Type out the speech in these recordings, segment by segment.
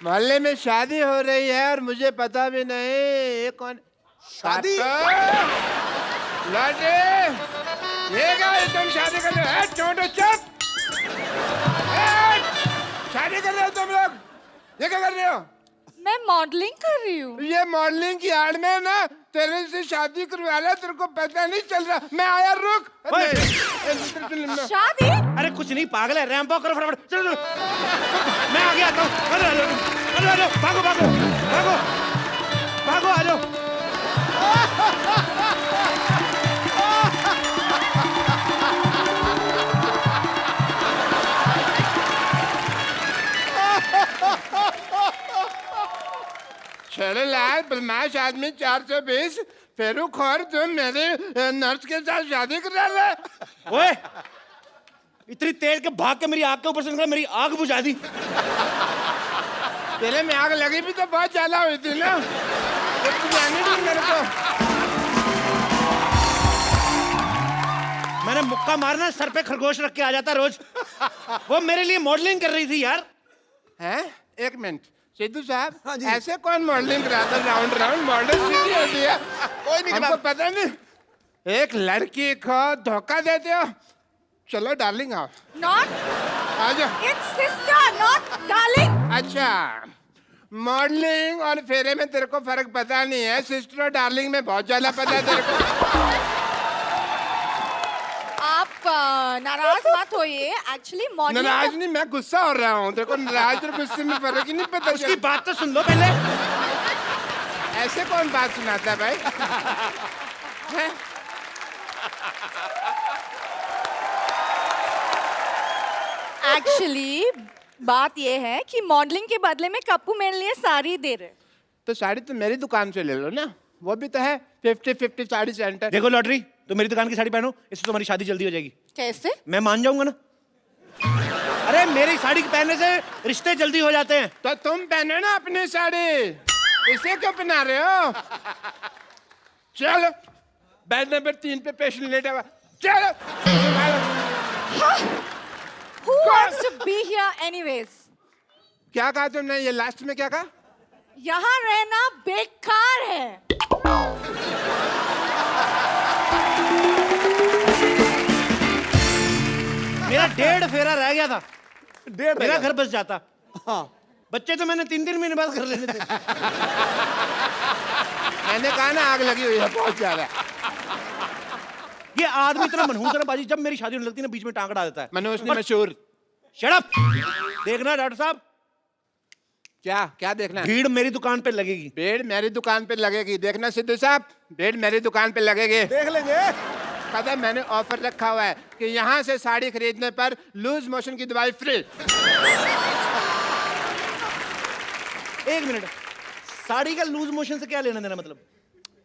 मोहल्ले में शादी हो रही है और मुझे पता भी नहीं। ये कौन शादी? लौटे ये क्या है, तुम शादी कर रहे हो? छोटो चुप। शादी कर रहे हो तुम लोग? ये क्या कर रहे हो? मैं मॉडलिंग कर रही हूँ। ये मॉडलिंग की आड़ में ना तेरे से शादी करवा लिया, तेरे को पता नहीं चल रहा। मैं आया, रुक। शादी? अरे कुछ नहीं पागल है, रैंप वॉक करो फटाफट। चलो मैं आगे आता हूँ। अरे भागो भागो भागो भागो, आ जाओ। चले लाल बदमाश आदमी 420 फेरू खोर, तुम मेरे नर्स के साथ शादी कर रहे हो? ओए इतनी तेज के भाग के मेरी आग के ऊपर से निकला, मेरी आग बुझा दी। तेरे में आग लगी भी तो बहुत ज्यादा हुई थी ना, जाने दी मेरे को। मैंने मुक्का मारना, सर पे खरगोश रख के आ जाता रोज। वो मेरे लिए मॉडलिंग कर रही थी यार। हैं? एक मिनट सिद्धू साहब, हाँ जी। ऐसे कौन मॉडलिंग कराता? राउंड राउंड मॉडल सीधी होती है, कोई नहीं हमको पता नहीं। एक लड़की को धोखा देते हो। चलो डार्लिंग आओ। Not. आ जाओ। It's sister, not darling. अच्छा, मॉडलिंग और फेरे में तेरे को फर्क पता नहीं है, सिस्टर और डार्लिंग में बहुत ज्यादा पता है तेरे को। आप नाराज मत होइए। एक्चुअली मॉडलिंग नाराज नहीं, मैं गुस्सा हो रहा हूँ। देखो नाराज और गुस्से में फर्क ही नहीं पता। उसकी बात तो सुन लो पहले। ऐसे कौन बात सुनाता है भाई? हैं? एक्चुअली बात ये है कि मॉडलिंग के बदले में कप्पू मेरे लिए साड़ी दे रहे। तो साड़ी तो मेरी दुकान से ले लो ना, वो भी तो है 50-50 साड़ी सेंटर। देखो लॉटरी, तो मेरी दुकान की साड़ी पहनो, इससे तुम्हारी शादी जल्दी हो जाएगी। कैसे? मैं मान जाऊंगा ना। अरे मेरी साड़ी पहनने से रिश्ते जल्दी हो जाते हैं। तो तुम पहनो ना अपनी साड़ी, इसे क्यों पहना रहे हो? चलो बेड नंबर 3 पे पेशेंट लेटा हुआ, चलो। Who wants to be here anyways? क्या कहा तुमने? ये लास्ट में क्या कहा? यहाँ रहना बेकार है। मेरा 1.5 फेरा रह गया था, 1.5 मेरा घर बस जाता। हाँ बच्चे तो मैंने 3-3 महीने बाद कर लेने थे। मैंने कहा ना आग लगी हुई है बहुत ज्यादा। ये आदमी इतना मनहूस है ना बाजी, जब मेरी शादी होने लगती है ना बीच में टांग अड़ा देता है। मनोज ने मशहूर। Shut up. देखना डॉक्टर साहब, क्या क्या देखना है? भीड़ मेरी दुकान पे लगेगी। भीड़ मेरी दुकान पे लगेगी। देखना सिद्धू साहब, भीड़ मेरी दुकान पे लगेगी। देख लेंगे। पता है मैंने ऑफर रखा हुआ है कि यहाँ से साड़ी खरीदने पर लूज मोशन की दवाई फ्री। 1 मिनट, साड़ी का लूज मोशन से क्या लेना देना? मतलब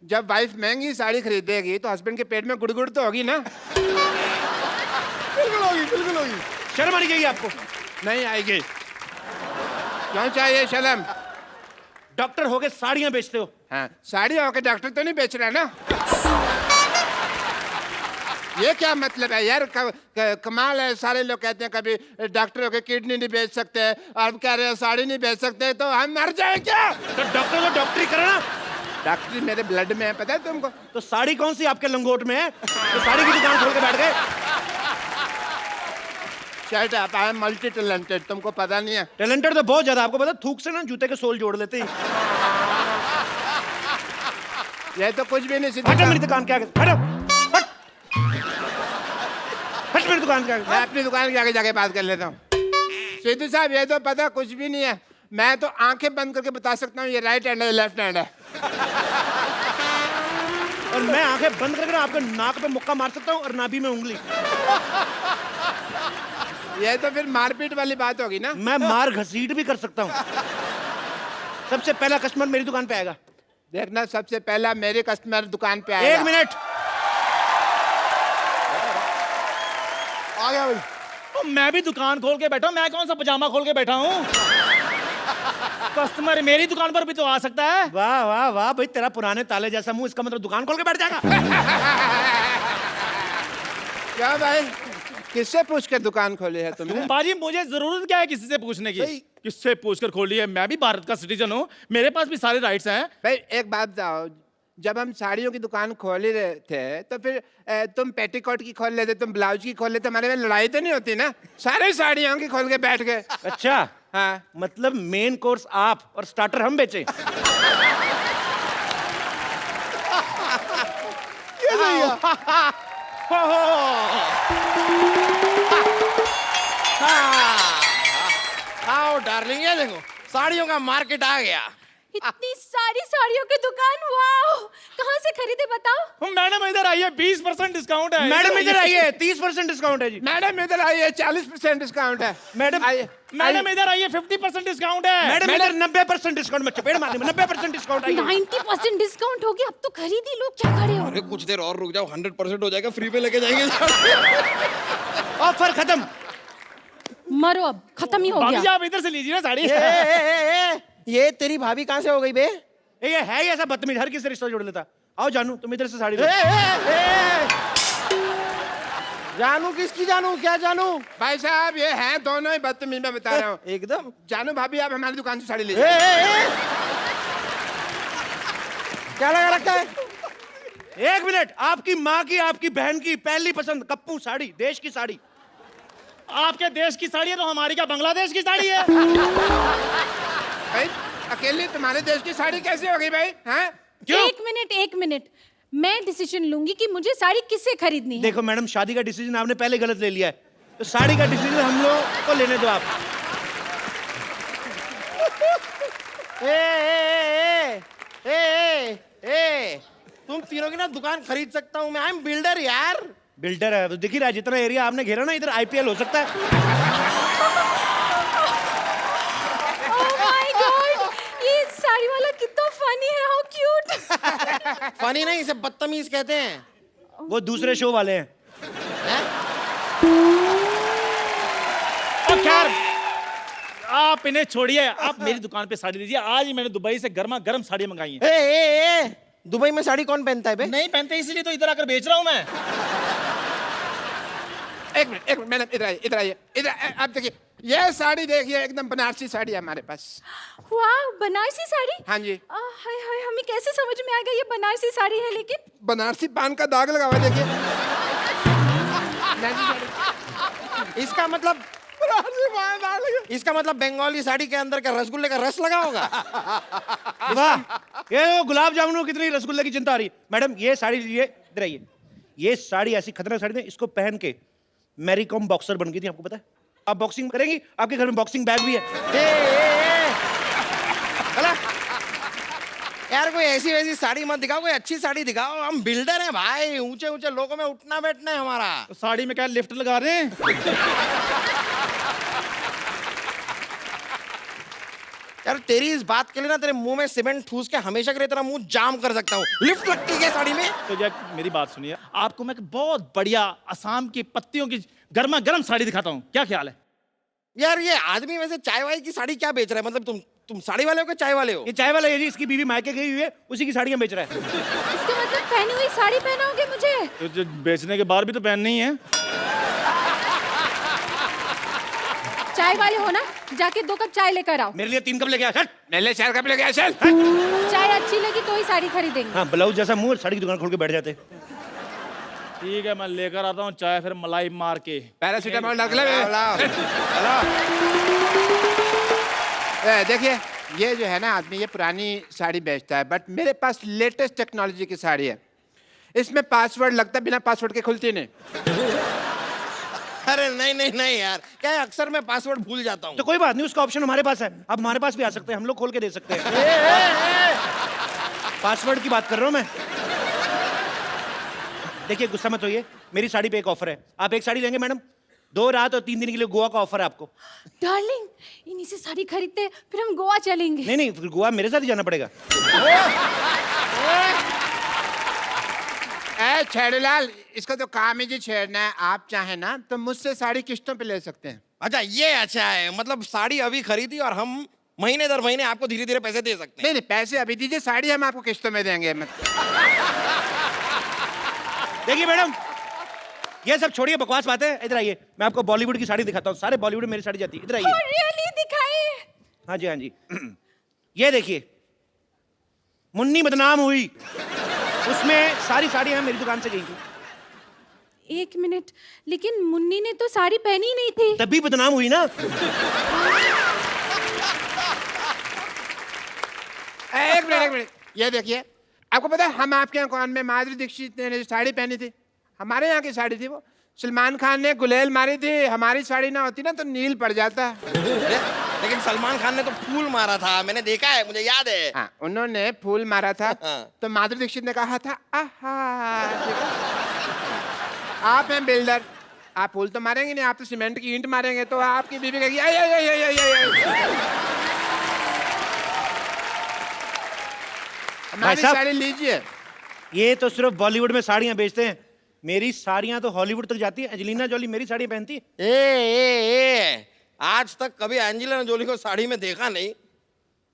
जब वाइफ महंगी साड़ी खरीदेगी तो हस्बैंड के पेट में गुड़गुड़ तो होगी ना। बिल्कुल होगी, बिल्कुल होगी। शर्म आनी चाहिए आपको। नहीं आएगी। क्यों चाहिए शर्म? डॉक्टर होके साड़ियां बेचते हो। हाँ, साड़ी होकर डॉक्टर तो नहीं बेच रहा ना। ये क्या मतलब है यार? कमाल है। सारे लोग कहते हैं कभी डॉक्टर होकर किडनी नहीं बेच सकते, और अब कह रहे हैं साड़ी नहीं बेच सकते, तो हम मर जाए क्या? तो डॉक्टर को डॉक्टरी करना। डॉक्टरी मेरे ब्लड में है, पता है तुमको? तो साड़ी कौन सी आपके लंगोट में है तो साड़ी की दुकान खोल के बैठ गए? Shut up, I am multi talented, तुमको पता नहीं है। टैलेंटेड तो बहुत ज्यादा। आपको पता, थूक से ना जूते के सोल जोड़ लेते हैं। ये तो कुछ भी नहीं। हटो मेरी दुकान के आगे, हटो, हट, हट मेरी दुकान के आगे। मैं अपनी दुकान के आगे जाके बात कर लेता हूँ। सिद्धू साहब, ये तो पता कुछ भी नहीं है। मैं तो आंखें बंद करके बता सकता हूँ ये राइट हैंड है, लेफ्ट हैंड है। और मैं आंखें बंद करके ना आपके नाक पे मुक्का मार सकता हूँ और नाभि में उंगली। ये तो फिर मारपीट वाली बात होगी ना। मैं मार घसीट भी कर सकता हूँ। सबसे पहला कस्टमर मेरी दुकान पे आएगा। देखना, सबसे पहला मेरे कस्टमर दुकान पे आएगा। 1 मिनट। आ गया भाई। तो मैं भी दुकान खोल के बैठा हूँ, मैं कौन सा पजामा खोल के बैठा हूँ? कस्टमर मेरी दुकान पर भी तो आ सकता है। वाह वाह वाह भाई, तेरा पुराने ताले जैसा मुंह, इसका मतलब दुकान खोल के बैठ जाएगा। क्या भाई, किससे पूछ कर दुकान खोली है तुमने? बाजी मुझे जरूरत क्या है किसी से पूछने की? किससे पूछकर खोली है? मैं भी भारत का सिटीजन हूँ, मेरे पास भी सारे राइट्स हैं। भाई एक बात बताओ, जब हम साड़ियों की दुकान खोल ही रहे थे तो फिर तुम पेटीकोट की खोल लेते, तुम ब्लाउज की खोल लेते, हमारे में लड़ाई तो नहीं होती ना? सारे साड़ियों की खोल के बैठ गए। अच्छा, हाँ, मतलब मेन कोर्स आप और स्टार्टर हम बेचे। ये सही है। आओ डार्लिंग, ये देखो साड़ियों का मार्केट आ गया। इतनी सारी साड़ियों की दुकान, वाओ! कहाँ से खरीदे बताओ? मैडम इधर आइए, 20% डिस्काउंट है। मैडम इधर आइए, 30% डिस्काउंट है जी। मैडम इधर आइए, 40% डिस्काउंट है। मैडम आइए, मैडम इधर आइए, 50% डिस्काउंट है। मैडम इधर 90% डिस्काउंट में चपेट मारने में 90% डिस्काउंट आई। 90% डिस्काउंट हो गया, अब तो खरीद ही लो, क्या खड़े हो? अरे कुछ देर और रुक जाओ, 100% हो जाएगा, फ्री पे लेके जाएंगे। ऑफर खत्म। मरो, अब खत्म ही हो भाभी जी गया। आप इधर से लीजिए ना साड़ी। ये तेरी भाभी कहाँ से हो गई बे? ये है ही ऐसा बदतमीज, हर किसी से रिश्ता जोड़ लेता। आओ जानू, तुम इधर से साड़ी लो। जानू किसकी जानू, क्या जानू? भाई साहब ये हैं दोनों ही बदतमीज, मैं बता रहा हूँ। एकदम। जानू भाभी आप हमारी दुकान से साड़ी लीजिए। क्या लगा रखा है? 1 मिनट, आपकी माँ की, आपकी बहन की पहली पसंद कप्पू साड़ी, देश की साड़ी। आपके देश की साड़ी है तो हमारी क्या बांग्लादेश की साड़ी है? भाई अकेले तुम्हारे देश की साड़ी कैसे हो गई भाई? हैं? एक मिनट, मैं डिसीजन लूंगी कि मुझे साड़ी किससे खरीदनी है। देखो मैडम, शादी का डिसीजन आपने पहले गलत ले लिया है, तो साड़ी का डिसीजन हम लोग को लेने दो आप। तुम तीनों की ना दुकान खरीद सकता हूँ मैं। आई एम बिल्डर यार। बिल्डर है तो दिख ही रहा है, जितना एरिया आपने घेरा ना, इधर आईपीएल हो सकता है। Oh my God! ये साड़ी वाला कितना फनी है, हाउ क्यूट। फनी नहीं, इसे बदतमीज कहते हैं। वो दूसरे शो वाले हैं। और खैर आप इन्हें छोड़िए, आप मेरी दुकान पे साड़ी लीजिए। आज ही मैंने दुबई से गर्मा गर्म साड़ी मंगाई है। दुबई में साड़ी कौन पहनता है बे? नहीं पहनते इसीलिए तो इधर आकर बेच रहा हूँ मैं। एक मिनट मैडम, इधर आइए, इधर आइए, इधर। आप देखिए ये साड़ी देखिए, एकदम बनारसी साड़ी है हमारे पास। वाह, बनारसी साड़ी। हाँ जी। हाय हाय, हमें कैसे समझ में आ गया ये बनारसी साड़ी है? लेकिन बनारसी पान का दाग लगा हुआ है, देखिए। इसका मतलब बंगाली साड़ी के अंदर का रसगुल्ले का रस लगा होगा। वाह, ये गुलाब जामुन को कितनी रसगुल्ले की चिंता आ रही। मैडम ये साड़ी लीजिए, इधर आइए। ये साड़ी ऐसी खतरनाक साड़ी है, इसको पहन के मैरी कॉम बॉक्सर बन गई थी, आपको पता है? आप बॉक्सिंग करेंगी, आपके घर में बॉक्सिंग बैग भी है। यार कोई ऐसी वैसी साड़ी मत दिखाओ, कोई अच्छी साड़ी दिखाओ। हम बिल्डर हैं भाई, ऊंचे ऊंचे लोगों में उठना बैठना है हमारा। तो साड़ी में क्या लिफ्ट लगा रहे हैं? यार तेरी इस बात के लिए ना तेरे मुंह में सीमेंट ठूस के हमेशा के लिए तेरा मुंह जाम कर सकता हूँ। लिफ्ट लगती है साड़ी में? तो जब मेरी बात सुनिए, आपको मैं एक बहुत बढ़िया असम की पत्तियों की गर्मा गर्म साड़ी दिखाता हूँ, क्या ख्याल है? यार ये आदमी वैसे चाय वाय की साड़ी क्या बेच रहा है? मतलब तुम साड़ी वाले हो कि चाय वाले हो? ये चाय वाला है जी, इसकी बीवी मायके गई हुई है, उसी की साड़ियां बेच रहा है। इसका मतलब पहनी हुई साड़ी पहनाओगे मुझे? तो जो बेचने के बाद भी तो पहननी ही है। चाय वाले हो ना, जाके 2 कप चाय लेकर आओ। मेरे लिए 3 कप लेके आ। हट। मेरे 4 कप लेके आए, चल। चाय अच्छी लगी तो ही साड़ी खरीदेंगे। हाँ, ब्लाउज जैसा मुंह, साड़ी की दुकान खोल के बैठ जाते। ठीक है, मैं लेकर आता हूँ चाय, फिर मलाई मार के। पैरासीटामोल डाल के ले। देखिए ये जो है ना आदमी, ये पुरानी साड़ी बेचता है, बट मेरे पास लेटेस्ट टेक्नोलॉजी की साड़ी है। इसमें पासवर्ड लगता है, बिना पासवर्ड के खुलती नहीं। अरे नहीं यार, क्या है, अक्सर मैं पासवर्ड भूल जाता हूँ। तो कोई बात नहीं, उसका ऑप्शन हमारे पास है। आप हमारे पास भी आ सकते हैं, हम लोग खोल के दे सकते हैं। पासवर्ड की बात कर रहा हूँ मैं। देखिए गुस्सा मत होइए, मेरी साड़ी पे एक ऑफर है। आप एक साड़ी लेंगे मैडम, 2 रात और 3 दिन के लिए गोवा का ऑफर है आपको। डार्लिंग, इन्हीं से साड़ी खरीदते फिर हम गोवा चलेंगे। नहीं, फिर गोवा मेरे साथ ही जाना पड़ेगा। छेड़ूलाल, इसका तो काम ही जी छेड़ना है। आप चाहे ना तो मुझसे साड़ी किस्तों पे ले सकते हैं। अच्छा ये अच्छा है, मतलब साड़ी अभी खरीदी और हम महीने दर महीने आपको धीरे धीरे पैसे दे सकते हैं। नहीं पैसे अभी दीजिए, साड़ी हम आपको किस्तों में देंगे। देखिए मैडम, ये सब छोड़िए, बकवास बातें। इधर आइए, मैं आपको बॉलीवुड की साड़ी दिखाता हूँ। सारे बॉलीवुड में मेरी साड़ी जाती है। इधर आइए। रियली दिखाइए। हाँ जी, हाँ जी। ये देखिए, मुन्नी बदनाम हुई, उसमें सारी साड़ियां मेरी दुकान से गई थी। एक मिनट, लेकिन मुन्नी ने तो साड़ी पहनी ही नहीं थी। तभी बदनाम हुई ना। एक मिनट, ये देखिए, आपको पता है हम आपके यहाँ कौन में माधुरी दीक्षित ने साड़ी पहनी थी, हमारे यहाँ की साड़ी थी वो। सलमान खान ने गुलेल मारी थी, हमारी साड़ी ना होती ना तो नील पड़ जाता। लेकिन सलमान खान ने तो फूल मारा था, मैंने देखा है, मुझे याद है। हाँ, उन्होंने फूल मारा था हाँ। तो माधुरी दीक्षित ने कहा था आहा। ठीक है? आप हैं बिल्डर, आप फूल तो मारेंगे नहीं, आप तो सीमेंट की ईंट मारेंगे, तो आपकी बीवी कहेगी आई आई आई आई आई आई। हमारी साहब। साड़ी लीजिए। ये तो सिर्फ बॉलीवुड में साड़ियां बेचते हैं, मेरी साड़ियां तो हॉलीवुड तक जाती है। एंजेलिना जोली मेरी साड़ियां पहनती है। ए, आज तक कभी एंजेलिना जोली को साड़ी में देखा नहीं।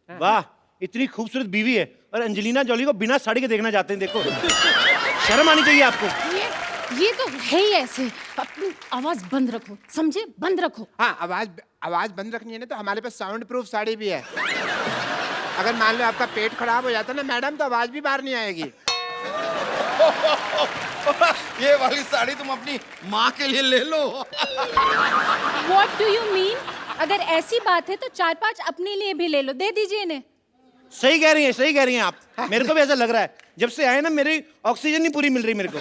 वाह, इतनी खूबसूरत बीवी है और एंजेलिना जोली को बिना साड़ी के देखना चाहते हैं। देखो, शर्म आनी चाहिए आपको। ये तो है ही ऐसे। अपनी आवाज बंद रखो, समझे? बंद रखो। हाँ, आवाज बंद रखनी है ना, तो हमारे पास साउंड प्रूफ साड़ी भी है। अगर मान लो आपका पेट खराब हो जाता ना मैडम, तो आवाज भी बाहर नहीं आएगी। ये वाली साड़ी तुम अपनी माँ के लिए ले लो। What do you mean? अगर ऐसी बात है तो 4-5 अपने लिए भी ले लो, दे दीजिए इन्हें। सही कह रही हैं, सही कह रही हैं आप। मेरे को भी ऐसा लग रहा है, जब से आए ना मेरी ऑक्सीजन नहीं पूरी मिल रही मेरे को।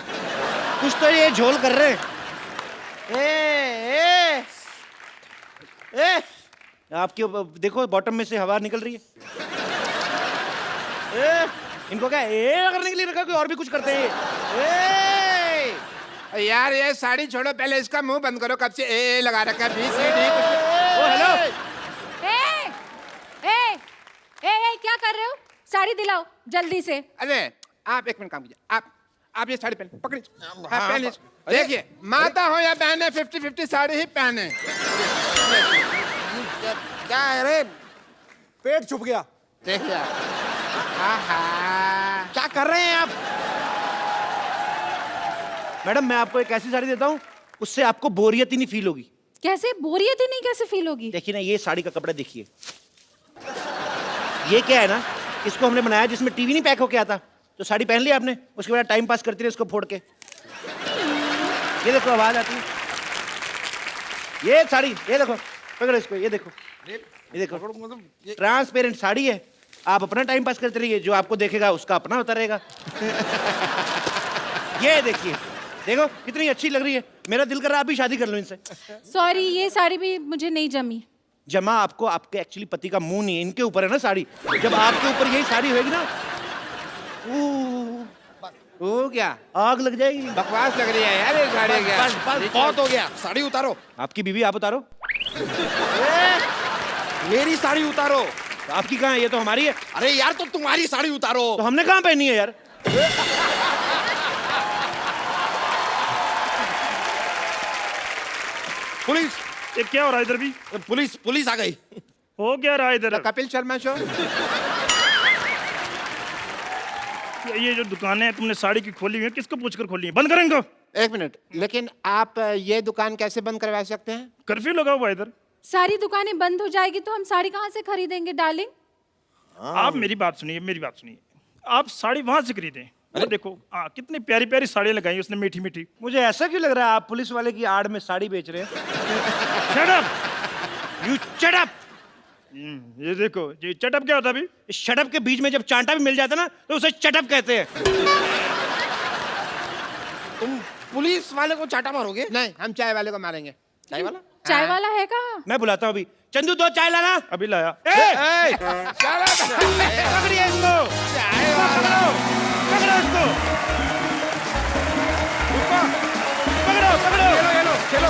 कुछ तो ये झोल कर रहे हैं। ए, आपके देखो बॉटम में से हवा निकल रही है। इनको क्या करने के लिए रखा, कोई और भी कुछ करते हैं। यार ये साड़ी छोड़ो, पहले इसका मुंह बंद करो। कब से ए लगा रखा है, BCD ओ हेलो, ए, क्या कर रहे हो? साड़ी दिलाओ जल्दी से। अरे आप एक मिनट काम कीजिए, आप ये साड़ी पहन पकड़िए। हाँ, हाँ, पहन लीजिए। देखिए, माता हो या बहने 50-50 साड़ी ही पहने। क्या है रे? पेट छुप गया। देखिए आहा। क्या कर रहे हैं आप? मैडम मैं आपको एक ऐसी साड़ी देता हूँ, उससे आपको बोरियत ही नहीं फील होगी। कैसे बोरियत ही नहीं कैसे फील होगी? देखिए ना, ये साड़ी का कपड़ा देखिए। ये क्या है ना, इसको हमने बनाया जिसमें टीवी नहीं पैक होके आता। तो साड़ी पहन ली आपने, उसके बाद टाइम पास करती रहे इसको फोड़ के। ये देखो आवाज आती है। ये साड़ी, ये देखो, पकड़ो इसको, ये देखो, ये देखो, ट्रांसपेरेंट साड़ी है। आप अपना टाइम पास करते रहिए, जो आपको देखेगा उसका अपना होता रहेगा। ये देखिए, देखो कितनी अच्छी लग रही है। मेरा दिल कर रहा है आप भी शादी कर लो इनसे। सॉरी, ये साड़ी भी मुझे नहीं जमी। जमा आपको आपके एक्चुअली पति का मुंह नहीं है, इनके ऊपर है ना साड़ी। जब आपके ऊपर यही साड़ी होगी ना, वो क्या आग लग जाएगी। बकवास लग रही है यार ये साड़ी। क्या बस बहुत हो गया, साड़ी उतारो। आपकी बीवी आप उतारो। मेरी साड़ी उतारो। तो आपकी कहाँ है? ये तो हमारी है। अरे यार, तो तुम्हारी साड़ी उतारो। तो हमने कहाँ पहनी है यार? पुलिस, ये क्या हो रहा है इधर भी? पुलिस आ गई। हो क्या रहा है इधर? The Kapil Sharma show. ये जो दुकानें हैं तुमने साड़ी की खोली हुई है, किसको पूछकर खोली है? बंद करें इनको। एक मिनट, लेकिन आप ये दुकान कैसे बंद करवा सकते हैं? कर्फ्यू लगा हुआ है इधर। सारी दुकानें बंद हो जाएगी तो हम साड़ी कहाँ से खरीदेंगे डार्लिंग? आप मेरी बात सुनिए, मेरी बात सुनिए। आप साड़ी वहां से खरीदें। वो देखो, कितनी प्यारी प्यारी साड़ियाँ लगाई उसने, मीठी मीठी। मुझे ऐसा क्यों लग रहा है आप पुलिस वाले की आड़ में साड़ी बेच रहे हैं? Shut up, you shut up. ये देखो, ये चटअप क्या होता है अभी? शट अप के बीच में जब चांटा भी मिल जाता ना, तो उसे चटअप कहते हैं। तुम पुलिस वाले को चाटा मारोगे? नहीं, हम चाय वाले को मारेंगे। चाय वाला? चाय वाला है कहाँ? मैं बुलाता हूँ अभी। चंदू 2 चाय लाना। अभी लाया। पकड़िए इसको, पकड़ो इसको, पकड़ो, पकड़ो, चलो, चलो,